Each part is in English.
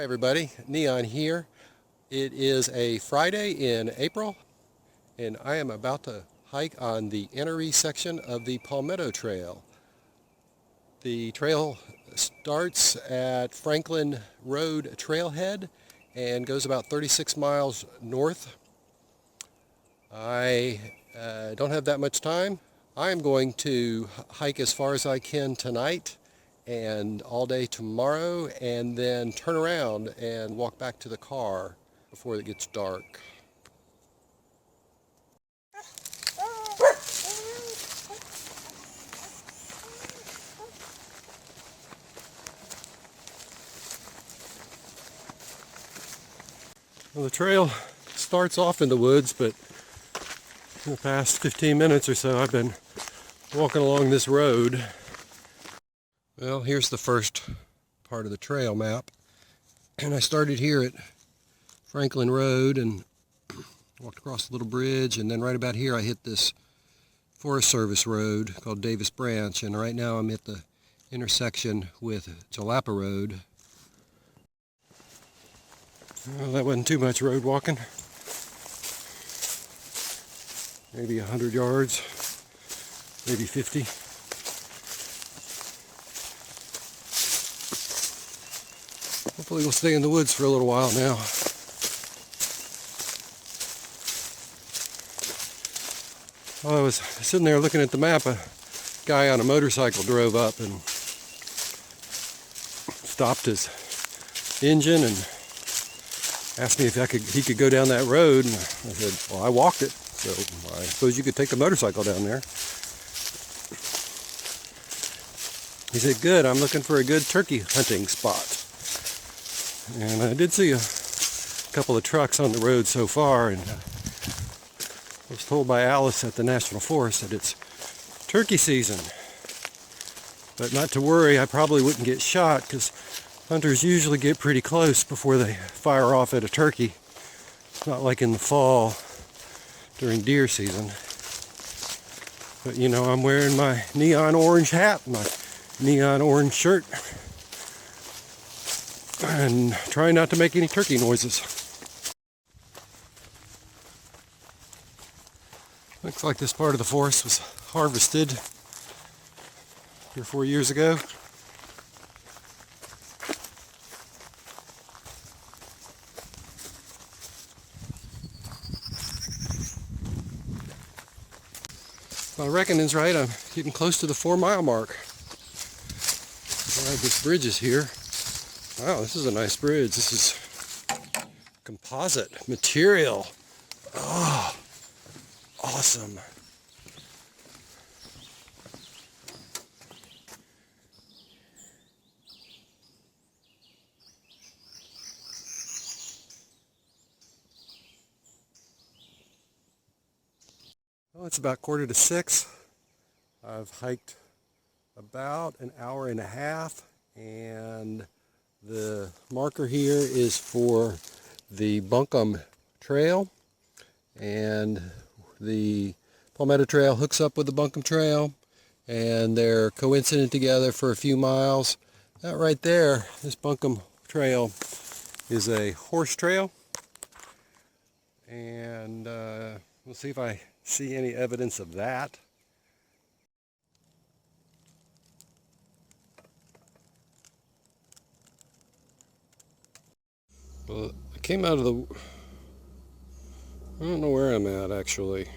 Hi everybody, Neon here. It is a Friday in April and I am about to hike on the Enoree section of the Palmetto Trail. The trail starts at Franklin Road Trailhead and goes about 36 miles north. I don't have that much time. I am going to hike as far as I can tonight and all day tomorrow, and then turn around and walk back to the car before it gets dark. Well, the trail starts off in the woods, but in the past 15 minutes or so I've been walking along this road. Well, here's the first part of the trail map, and I started here at Franklin Road and walked across a little bridge, and then right about here I hit this Forest Service road called Davis Branch, and right now I'm at the intersection with Jalapa Road. Well, that wasn't too much road walking. Maybe 100 yards, maybe 50. Hopefully we'll stay in the woods for a little while now. While I was sitting there looking at the map, a guy on a motorcycle drove up and stopped his engine and asked me if he could go down that road, and I said, well, I walked it, so I suppose you could take the motorcycle down there. He said, good, I'm looking for a good turkey hunting spot. And I did see a couple of trucks on the road so far, and I was told by Alice at the National Forest that it's turkey season. But not to worry, I probably wouldn't get shot because hunters usually get pretty close before they fire off at a turkey. It's not like in the fall during deer season. But you know, I'm wearing my neon orange hat, my neon orange shirt, and trying not to make any turkey noises. Looks like this part of the forest was harvested 3 or 4 years ago. If my reckoning's right, I'm getting close to the 4-mile mark. All right, this bridge is here. Wow, this is a nice bridge. This is composite material. Oh, awesome. Well, it's about 5:45. I've hiked about an hour and a half, and the marker here is for the Buncombe Trail, and the Palmetto Trail hooks up with the Buncombe Trail, and they're coincident together for a few miles. That right there, this Buncombe Trail, is a horse trail, and we'll see if I see any evidence of that. Well, I came out of the... I don't know where I'm at actually.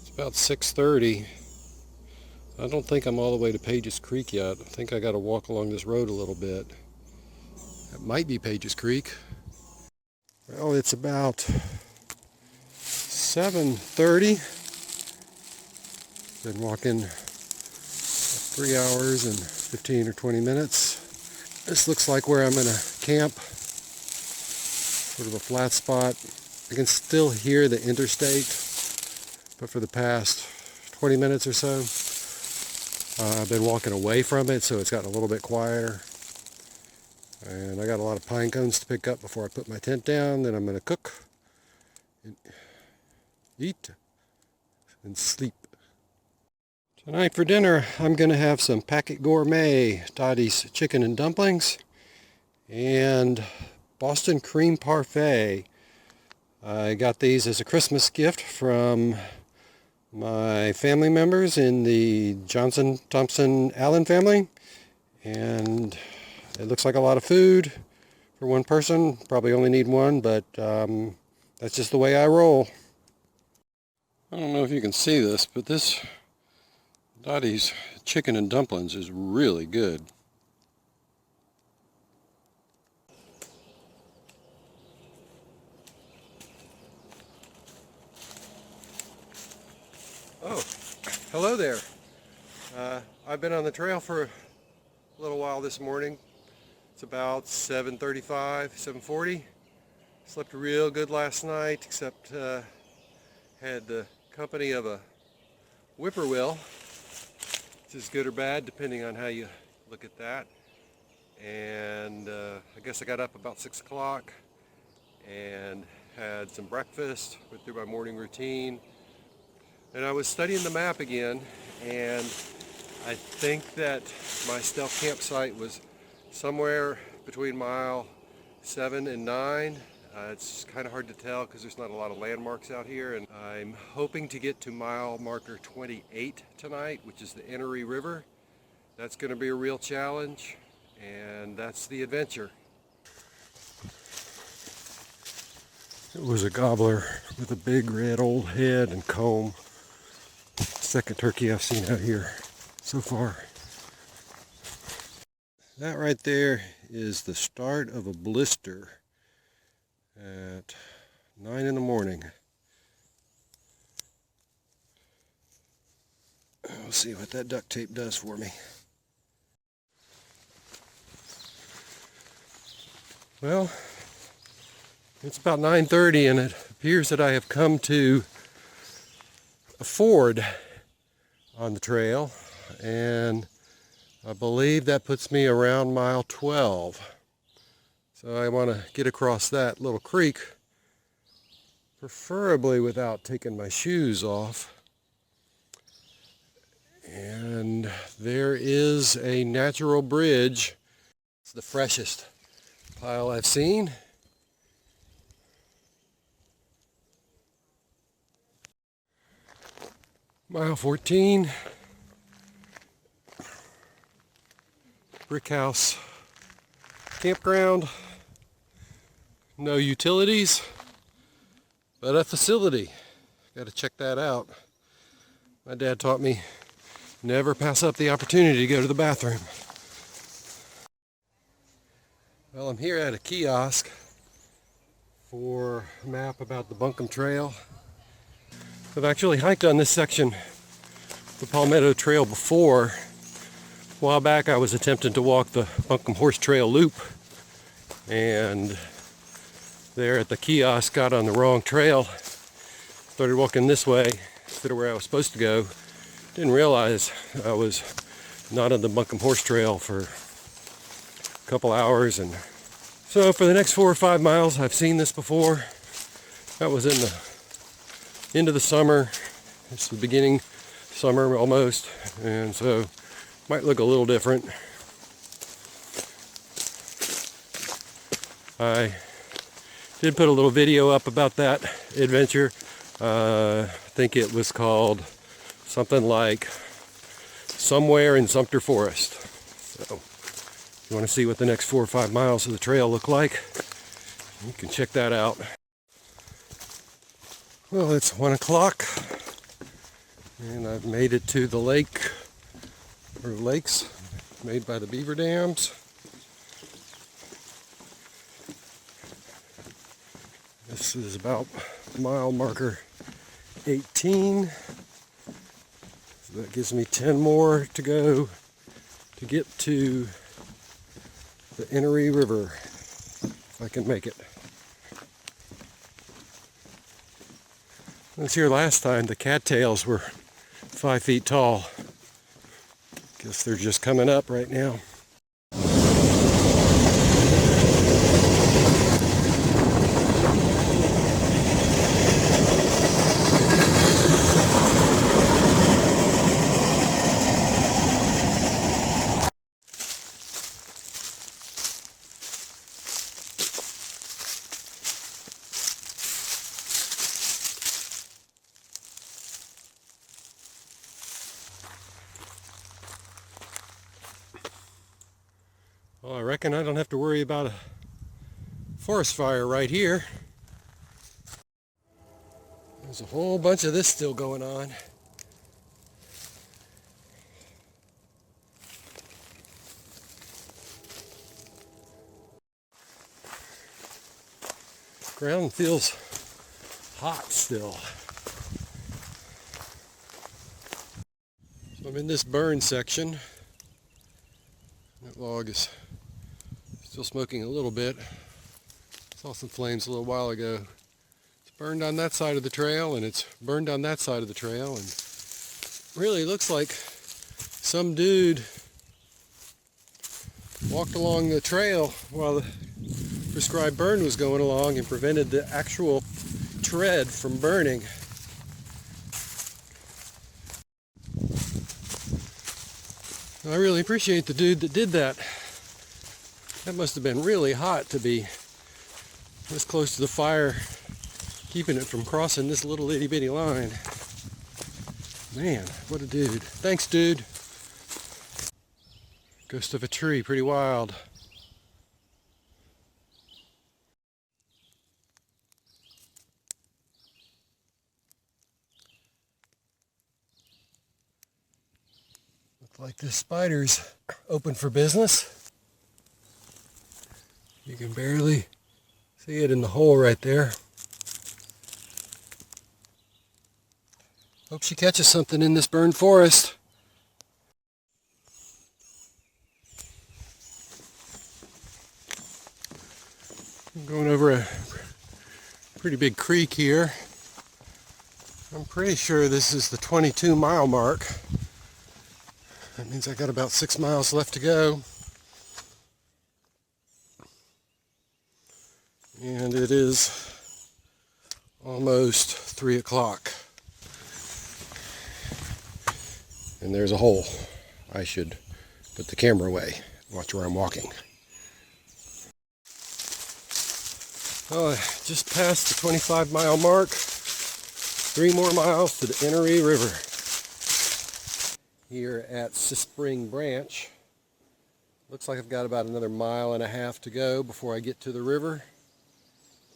It's about 6:30. I don't think I'm all the way to Pages Creek yet. I think I got to walk along this road a little bit. It might be Pages Creek. Well, it's about 7:30. Been walking 3 hours and 15 or 20 minutes. This looks like where I'm going to camp. Sort of a flat spot. I can still hear the interstate, but for the past 20 minutes or so, I've been walking away from it, so it's gotten a little bit quieter. And I got a lot of pine cones to pick up before I put my tent down. Then I'm going to cook, and eat, and sleep. Tonight for dinner, I'm going to have some Packet Gourmet, Dottie's chicken and dumplings, and Boston cream parfait. I got these as a Christmas gift from my family members in the Johnson, Thompson, Allen family, and it looks like a lot of food for one person. Probably only need one, but that's just the way I roll. I don't know if you can see this, but this Dottie's chicken and dumplings is really good. Oh, hello there. I've been on the trail for a little while this morning. It's about 7:35, 7:40. Slept real good last night, except had the company of a whippoorwill. Is good or bad depending on how you look at that. And I guess I got up about 6 o'clock and had some breakfast, went through my morning routine, and I was studying the map again, and I think that my stealth campsite was somewhere between mile 7 and 9. It's kind of hard to tell because there's not a lot of landmarks out here, and I'm hoping to get to mile marker 28 tonight, which is the Enoree River. That's going to be a real challenge, and that's the adventure. It was a gobbler with a big red old head and comb. Second turkey I've seen out here so far. That right there is the start of a blister at 9 in the morning. We'll see what that duct tape does for me. Well, it's about 9:30 and it appears that I have come to a ford on the trail, and I believe that puts me around mile 12. So I want to get across that little creek, preferably without taking my shoes off. And there is a natural bridge. It's the freshest pile I've seen. Mile 14. Brick house campground. No utilities, but a facility. Got to check that out. My dad taught me never pass up the opportunity to go to the bathroom. Well, I'm here at a kiosk for a map about the Buncombe Trail. I've actually hiked on this section, the Palmetto Trail, before. A while back I was attempting to walk the Buncombe Horse Trail loop, and there at the kiosk got on the wrong trail. Started walking this way instead of where I was supposed to go. Didn't realize I was not on the Buncombe Horse Trail for a couple hours. And so for the next 4 or 5 miles, I've seen this before. That was in the end of the summer. It's the beginning summer almost, and so might look a little different. I did put a little video up about that adventure. I think it was called something like Somewhere in Sumter Forest. So if you want to see what the next 4 or 5 miles of the trail look like, you can check that out. Well, it's 1 o'clock and I've made it to the lake, or lakes made by the beaver dams. This is about mile marker 18. So that gives me 10 more to go to get to the Enoree River, if I can make it. I was here last time. The cattails were 5 feet tall. Guess they're just coming up right now. Well, I reckon I don't have to worry about a forest fire right here. There's a whole bunch of this still going on. Ground feels hot still. So I'm in this burn section. That log is still smoking a little bit. Saw some flames a little while ago. It's burned on that side of the trail, and it's burned on that side of the trail, and really looks like some dude walked along the trail while the prescribed burn was going along and prevented the actual tread from burning. I really appreciate the dude that did that. That must have been really hot to be this close to the fire, keeping it from crossing this little itty bitty line. Man, what a dude. Thanks, dude. Ghost of a tree, pretty wild. Looks like this spider's open for business. You can barely see it in the hole right there. Hope she catches something in this burned forest. I'm going over a pretty big creek here. I'm pretty sure this is the 22-mile mark. That means I got about 6 miles left to go. And it is almost 3 o'clock. And there's a hole. I should put the camera away. Watch where I'm walking. Oh, I just passed the 25-mile mark. 3 more miles to the Enoree River. Here at Spring Branch. Looks like I've got about another 1.5 miles to go before I get to the river.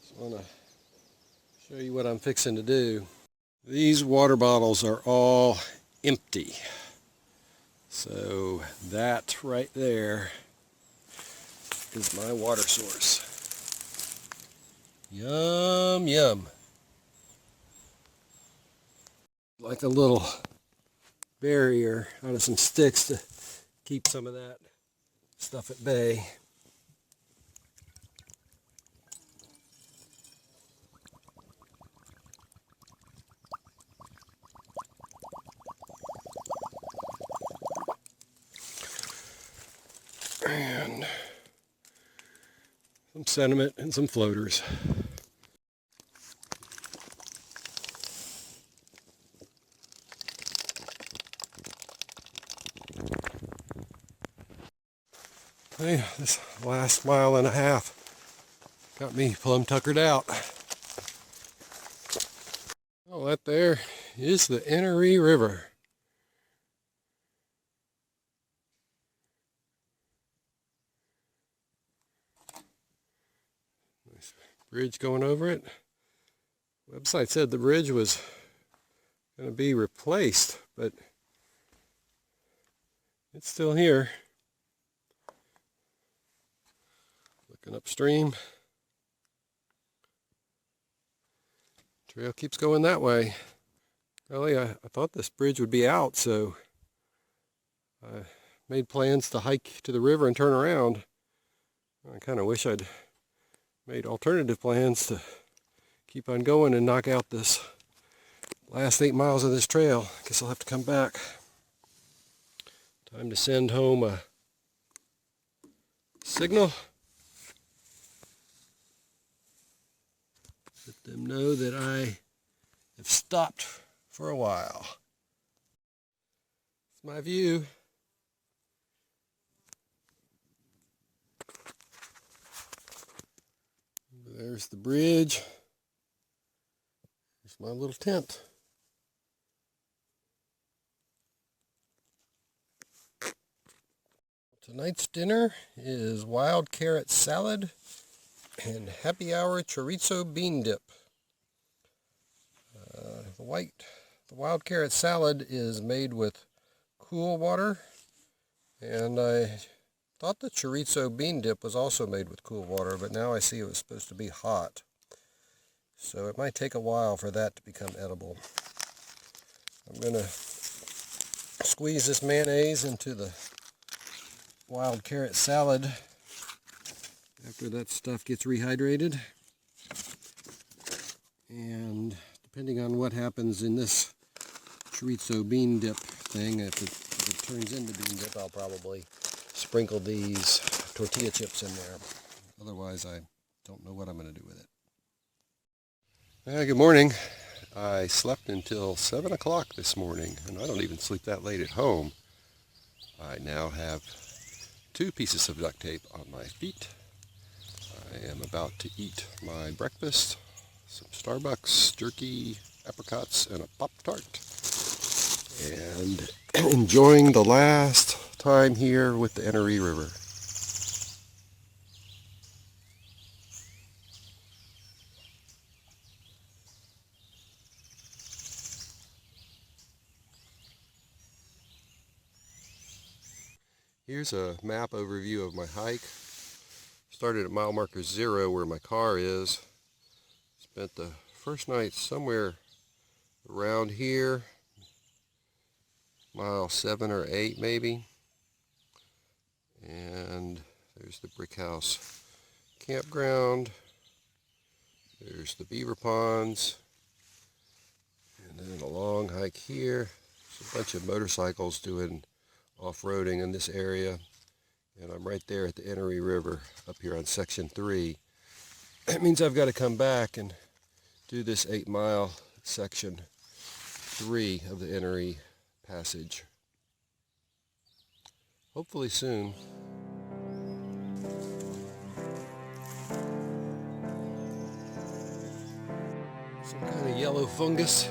Just want to show you what I'm fixing to do. These water bottles are all empty. So that right there is my water source. Yum, yum. Like a little barrier out of some sticks to keep some of that stuff at bay. And some sediment and some floaters. Hey, this last 1.5 miles got me plumb tuckered out. Oh, that there is the Enoree River. Nice bridge going over it. Website said the bridge was going to be replaced, but it's still here. Looking upstream. Trail keeps going that way. Really, I thought this bridge would be out, so I made plans to hike to the river and turn around. I kind of wish I'd made alternative plans to keep on going and knock out this last 8 miles of this trail. Guess I'll have to come back. Time to send home a signal. Let them know that I have stopped for a while. It's my view. There's the bridge. There's my little tent. Tonight's dinner is wild carrot salad and happy hour chorizo bean dip. The wild carrot salad is made with cool water, and I thought the chorizo bean dip was also made with cool water, but now I see it was supposed to be hot. So it might take a while for that to become edible. I'm going to squeeze this mayonnaise into the wild carrot salad after that stuff gets rehydrated. And depending on what happens in this chorizo bean dip thing, if it turns into bean dip, I'll probably sprinkle these tortilla chips in there. Otherwise, I don't know what I'm going to do with it. Good morning. I slept until 7 o'clock this morning, and I don't even sleep that late at home. I now have 2 pieces of duct tape on my feet. I am about to eat my breakfast, some Starbucks, jerky, apricots, and a Pop-Tart, and enjoying the last time here with the Enoree River. Here's a map overview of my hike. Started at mile marker 0 where my car is. Spent the first night somewhere around here, mile 7 or 8 maybe. And there's the brick house campground. There's the beaver ponds. And then a long hike here. There's a bunch of motorcycles doing off-roading in this area, and I'm right there at the Enoree River up here on section 3. That means I've got to come back and do this 8-mile section 3 of the Enoree Passage. Hopefully soon. Some kind of yellow fungus.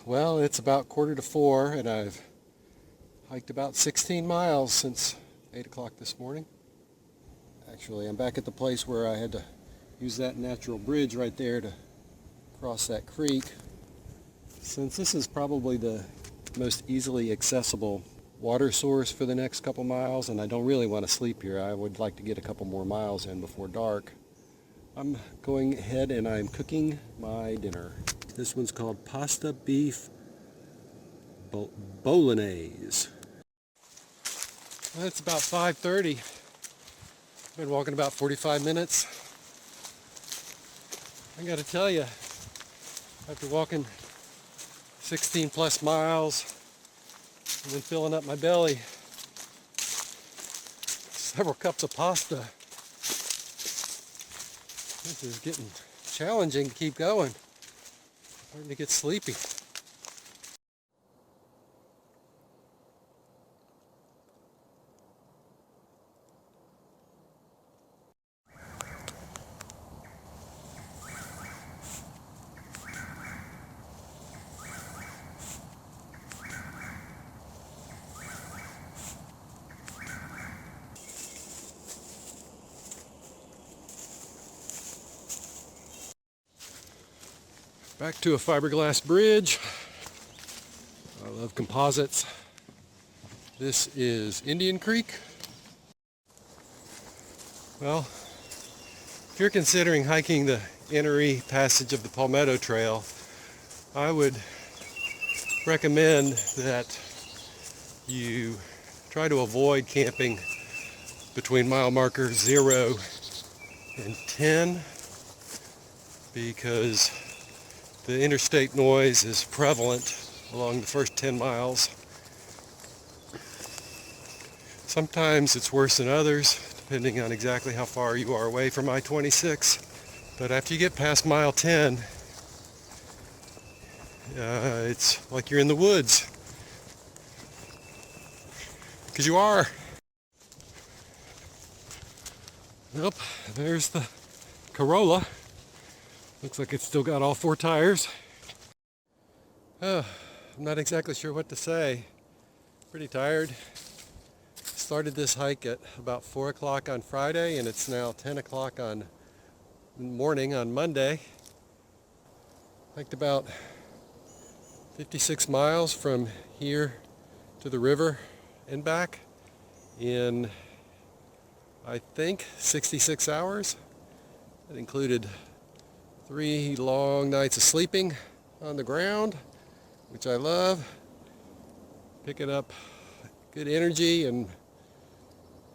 Well, it's about 3:45, and I've hiked about 16 miles since 8 o'clock this morning. Actually, I'm back at the place where I had to use that natural bridge right there to cross that creek. Since this is probably the most easily accessible water source for the next couple miles, and I don't really want to sleep here, I would like to get a couple more miles in before dark. I'm going ahead and I'm cooking my dinner. This one's called pasta beef bolognese. It's about 5:30. I've been walking about 45 minutes. I gotta tell you, after walking 16 plus miles and then filling up my belly, several cups of pasta, this is getting challenging to keep going. Starting to get sleepy. Back to a fiberglass bridge. I love composites. This is Indian Creek. Well, if you're considering hiking the Enoree Passage of the Palmetto Trail, I would recommend that you try to avoid camping between mile markers 0 and 10 because the interstate noise is prevalent along the first 10 miles. Sometimes it's worse than others, depending on exactly how far you are away from I-26. But after you get past mile 10, it's like you're in the woods. Because you are. Nope, there's the Corolla. Looks like it's still got all 4 tires. I'm not exactly sure what to say. Pretty tired. Started this hike at about 4 o'clock on Friday, and it's now 10 o'clock on morning on Monday. Hiked about 56 miles from here to the river and back in, I think, 66 hours. It included 3 long nights of sleeping on the ground, which I love. Picking up good energy and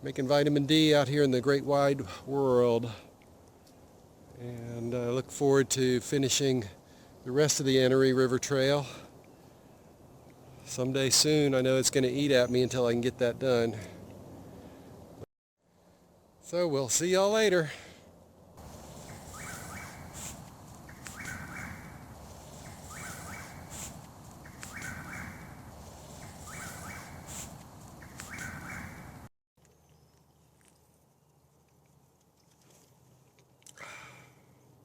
making vitamin D out here in the great wide world. And I look forward to finishing the rest of the Enoree River Trail someday soon. I know it's going to eat at me until I can get that done. So we'll see y'all later.